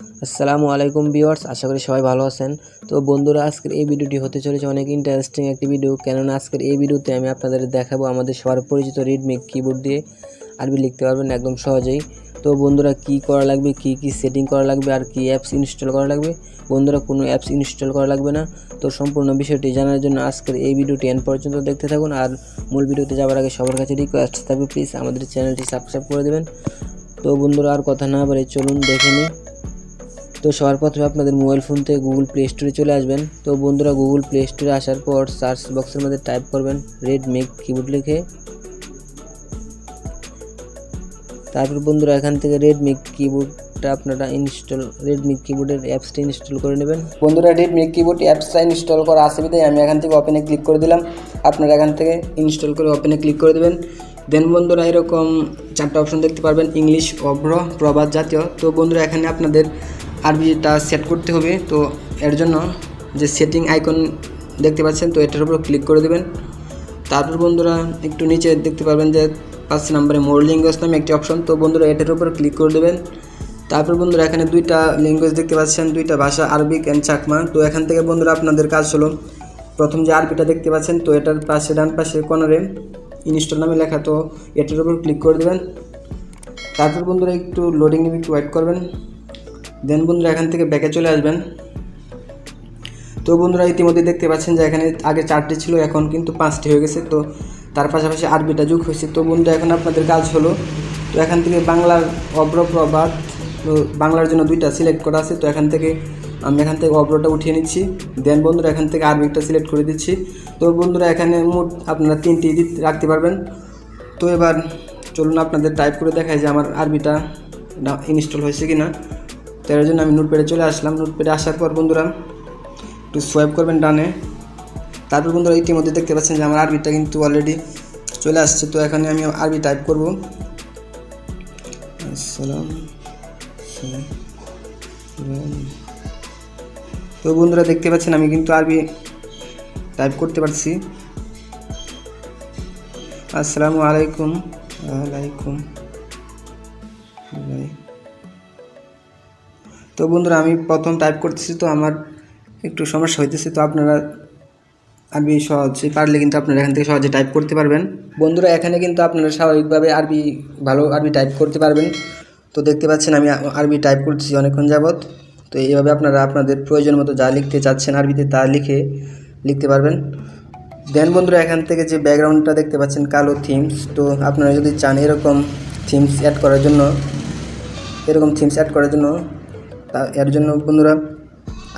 আসসালামু আলাইকুম ভিউয়ার্স, আশা করি সবাই ভালো আছেন। তো বন্ধুরা, আজকের এই ভিডিওটি হতে চলেছে অনেক ইন্টারেস্টিং একটি ভিডিও, কেননা আজকের এই ভিডিওতে আমি আপনাদের দেখাবো আমাদের সবার পরিচিত রিডমিক কিবোর্ড দিয়ে আরবি লিখতে পারবেন একদম সহজেই। তো বন্ধুরা, কি করা লাগবে, কি সেটিং করা লাগবে আর কি অ্যাপস ইনস্টল করা লাগবে। বন্ধুরা, কোনো অ্যাপস ইনস্টল করা লাগবে না। তো সম্পূর্ণ বিষয়টি জানার জন্য আজকের এই ভিডিওটি এন্ড পর্যন্ত দেখতে থাকুন। আর মূল ভিডিওতে যাওয়ার আগে সবার কাছে রিকোয়েস্ট থাকবে, প্লিজ আমাদের চ্যানেলটি সাবস্ক্রাইব করে দেবেন। তো বন্ধুরা, আর কথা না বলে চলুন দেখে নিই। তো সবার প্রথমে আপনাদের মোবাইল ফোন থেকে গুগল প্লে স্টোরে চলে আসবেন। তো বন্ধুরা, গুগল প্লে স্টোরে আসার পর সার্চ বক্সের মধ্যে টাইপ করবেন রেডমিক কিবোর্ড লিখে। তারপর বন্ধুরা, এখান থেকে রেডমিক কিবোর্ডটা আপনারা রেডমিক কিবোর্ডের অ্যাপসটা ইনস্টল করে নেবেন। বন্ধুরা, রেডমিক কিবোর্ড অ্যাপসটা ইনস্টল করা আছে বিধায় আমি এখান থেকে ওপেনে ক্লিক করে দিলাম। আপনারা এখান থেকে ইনস্টল করে ওপেনে ক্লিক করে দেবেন। দেন বন্ধুরা, এরকম চারটা অপশন দেখতে পারবেন, ইংলিশ, অভ্র, প্রবাদ, জাতীয়। তো বন্ধুরা, এখানে আপনাদের আরবিটা সেট করতে হবে। তো এর জন্য যে সেটিং আইকন দেখতে পাচ্ছেন, তো এটার উপর ক্লিক করে দেবেন। তারপর বন্ধুরা, একটু নিচে দেখতে পারবেন যে 5 নম্বরে মোর ল্যাঙ্গুয়েজ নামে একটি অপশন। তো বন্ধুরা, এটার উপর ক্লিক করে দেবেন। তারপর বন্ধুরা, এখানে দুইটা ল্যাঙ্গুয়েজ দেখতে পাচ্ছেন, দুইটা ভাষা, আরবিক অ্যান্ড চাকমা। তো এখান থেকে বন্ধুরা আপনাদের কাজ হলো, প্রথম যে আরবিটা দেখতে পাচ্ছেন, তো এটার পাশে ডান পাশে কর্নারে ইনস্টল নামে লেখা, তো এটার উপর ক্লিক করে দেবেন। তারপর বন্ধুরা, একটু লোডিং নিয়ে একটু ওয়েট করবেন। দেন বন্ধুরা, এখান থেকে ব্যাকে চলে আসবেন। তো বন্ধুরা, ইতিমধ্যে দেখতে পাচ্ছেন যে এখানে আগে 4টি ছিল, এখন কিন্তু 5টি হয়ে গেছে। তো তার পাশাপাশি আরবিটা যোগ হয়েছে। তো বন্ধুরা, এখন আপনাদের কাজ হলো, তো এখান থেকে বাংলার অভ্র, প্রবাদ, তো বাংলার জন্য 2টা সিলেক্ট করা আছে। তো এখান থেকে আমি অভ্রটা উঠিয়ে নিচ্ছি। দেন বন্ধুরা, এখান থেকে আরবিকটা সিলেক্ট করে দিচ্ছি। তো বন্ধুরা, এখানে মোট আপনারা 3টি রাখতে পারবেন। তো এবার চলুন আপনাদের টাইপ করে দেখাই যে আমার আরবিটা ইনস্টল হয়েছে কিনা। তো এর জন্য আমি নোটপ্যাডে চলে আসলাম। নোটপ্যাডে আসার পর বন্ধুরা, একটু সোয়াইপ করবেন ডানে। তারপর বন্ধুরা, ইতিমধ্যে দেখতে পাচ্ছেন যে আমার আরবিটা কিন্তু অলরেডি চলে আসছে। তো এখানে আমি আরবি টাইপ করব। তো বন্ধুরা, দেখতে পাচ্ছেন আমি কিন্তু আরবি টাইপ করতে পারছি। আসসালামু আলাইকুম। তো বন্ধুরা, আমি প্রথম টাইপ করতেছি, তো আমার একটু সমস্যা হইতেছে। তো আপনারা আরবি সহজে পারলে কিন্তু আপনারা এখান থেকে সহজে টাইপ করতে পারবেন। বন্ধুরা, এখানে কিন্তু আপনারা স্বাভাবিকভাবে ভালো আরবি টাইপ করতে পারবেন। তো দেখতে পাচ্ছেন আমি আরবি টাইপ করতেছি অনেকক্ষণ যাবৎ। তো এইভাবে আপনারা আপনাদের প্রয়োজন মতো যা লিখতে চাচ্ছেন আরবিতে তা লিখতে পারবেন। দেন বন্ধুরা, এখান থেকে যে ব্যাকগ্রাউন্ডটা দেখতে পাচ্ছেন কালো থিমস, তো আপনারা যদি চান এরকম থিমস অ্যাড করার জন্য এর জন্য বন্ধুরা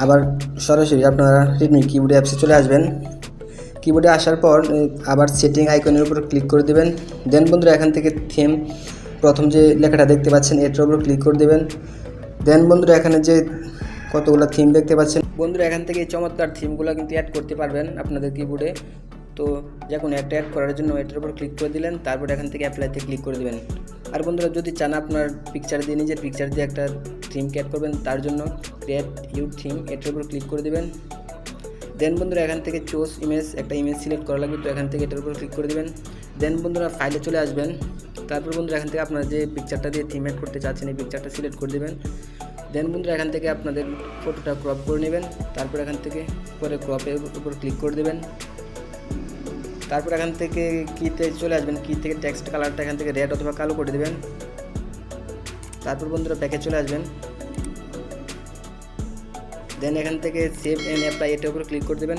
আবার সরাসরি আপনারা রেডমি কিবোর্ড অ্যাপসে চলে আসবেন। কিবোর্ডে আসার পর আবার সেটিং আইকনের উপর ক্লিক করে দেবেন। দেন বন্ধুরা, এখান থেকে থিম প্রথম যে লেখাটা দেখতে পাচ্ছেন এটার উপর ক্লিক করে দেবেন। দেন বন্ধুরা, এখানে যে কতগুলো থিম দেখতে পাচ্ছেন, বন্ধুরা এখান থেকে এই চমৎকার থিমগুলো কিন্তু অ্যাড করতে পারবেন আপনাদের কিবোর্ডে। তো যখন একটা অ্যাড করার জন্য এটার উপর ক্লিক করে দিলেন, তারপর এখান থেকে অ্যাপ্লাইতে ক্লিক করে দেবেন। আর বন্ধুরা, যদি চান আপনার নিজের পিকচার দিয়ে একটা থিমকে অ্যাড করবেন, তার জন্য ক্রিয়েট ইউর থিম এটার উপর ক্লিক করে দেবেন। দেন বন্ধুরা, এখান থেকে চুজ ইমেজ, একটা ইমেজ সিলেক্ট করা লাগবে। তো এখান থেকে এটার উপর ক্লিক করে দেবেন। দেন বন্ধুরা, ফাইলে চলে আসবেন। তারপর বন্ধুরা, এখান থেকে আপনারা যে পিকচারটা দিয়ে থিম অ্যাড করতে চাচ্ছেন এই পিকচারটা সিলেক্ট করে দেবেন। দেন বন্ধুরা, এখান থেকে আপনাদের ফটোটা ক্রপ করে নেবেন। তারপর এখান থেকে পরে ক্রপের উপর ক্লিক করে দেবেন। তারপর এখান থেকে কিতে চলে আসবেন। কি থেকে টেক্সট কালারটা এখান থেকে রেড অথবা কালো করে দেবেন। তারপর বন্ধুরা, ব্যাকে চলে আসবেন। দেন এখান থেকে সেভ এন্ড অ্যাপ্লাই এটার উপর ক্লিক করে দেবেন।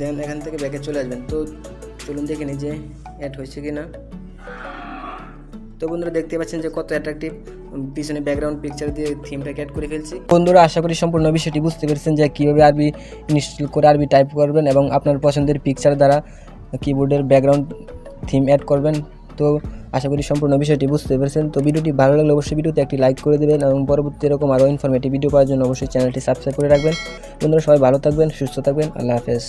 দেন এখান থেকে ব্যাকে চলে আসবেন। তো চলুন দেখে নিই যে অ্যাড হয়েছে কি না। তো বন্ধুরা, দেখতে পাচ্ছেন যে কত অ্যাট্রাকটিভ পিছনে ব্যাকগ্রাউন্ড পিকচার দিয়ে থিমটাকে অ্যাড করে ফেলছি। বন্ধুরা, আশা করি সম্পূর্ণ বিষয়টি বুঝতে পেরেছেন যে কীভাবে আরবি ইনস্টল করে আরবি টাইপ করবেন এবং আপনার পছন্দের পিকচার দ্বারা কিবোর্ডের ব্যাকগ্রাউন্ড থিম অ্যাড করবেন। তো আশা করি সম্পূর্ণ বিষয়টি বুঝতে পেরেছেন। তো ভিডিওটি ভালো লাগলে অবশ্যই ভিডিওতে একটি লাইক করে দেবেন এবং পরবর্তী এরকম আরও ইনফরমেটিভ ভিডিও পাওয়ার জন্য অবশ্যই চ্যানেলটি সাবস্ক্রাইব করে রাখবেন। বন্ধুরা, সবাই ভালো থাকবেন, সুস্থ থাকবেন। আল্লাহ হাফেজ।